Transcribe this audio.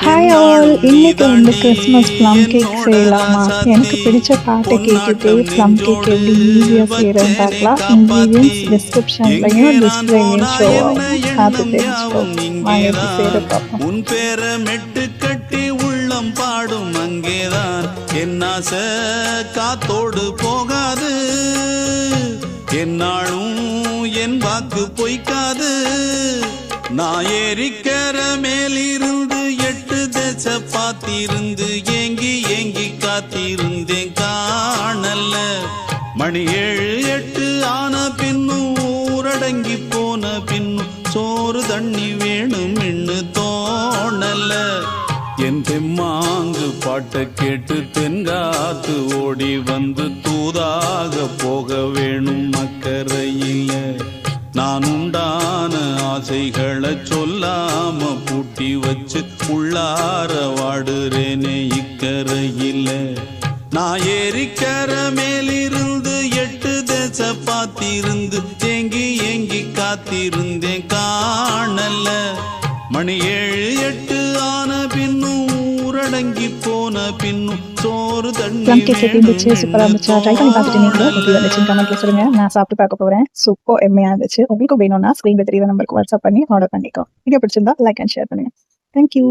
Hi all, இன்னைக்கு வந்து Christmas plum cake செய்யலாமா? எனக்கு பிடிச்ச பாட்டை கேட்டுட்டே ப்ளம் கேக் எப்படி ஈஸியாக செய்கிறேன்னு பார்க்கலாம். இன்க்ரீடியன்ஸ் டிஸ்கிரிப்ஷன்லையும் டிஸ்பிளேலையும் ஷோ ஆகும், பார்த்து தெரிஞ்சுக்கோ. வாங்க எப்படி செய்கிற பார்ப்போம். உன் பேர மெட்டு கட்டி உள்ளம் பாடும் அங்கேதான் என்னாச காத்தோடு போகாது, என்னாலும் என் வாக்கு பொய்க்காது. நான் ஏறிக்கிற மேலிருந்து 8 தேச பார்த்திருந்து ஏங்கி ஏங்கி காத்திருந்தேன் காணல. மணி 7 8 ஆன பின்னும் ஊரடங்கி போன பின்னும் சோறு தண்ணி வேணும் இன்னு தோணல. என் தெம்மாங்கு பாட்டை கேட்டு தென்காத்து ஓடி வந்து தூதாக போக வேணும் அக்கறையில. நான் உண்டான ஆசைகளை சொல்லாம பூட்டி வச்சு உள்ளார வாடுறேனே இக்கரையில. நான் ஏறிக்கிற மேலிருந்து 8 தேச பார்த்திருந்து ஏங்கி ஏங்கி காத்திருந்தேன் காணல. மணி 7 8 ஆன பின்னும் ஊரடங்கி போன பின்னும் சோறு தண்ணி சூப்பராக இருந்துச்சு. ட்ரை பண்ணி பார்த்துட்டு நீங்களும் எப்படி வந்துச்சு கமெண்ட்ல சொல்லுங்க. நான் சாப்பிட்டு பார்க்க போறேன். சூப்பர் எம்மையா இருந்துச்சு. உங்களுக்கு வேணும்னா ஸ்க்ரீன்ல தெரியுற நம்பருக்கு வாட்ஸ்அப் பண்ணி ஆர்டர் பண்ணிக்கோ. வீடியோ பிடிச்சிருந்தா லைக் அண்ட் ஷேர் பண்ணுங்க. தேங்க்யூ.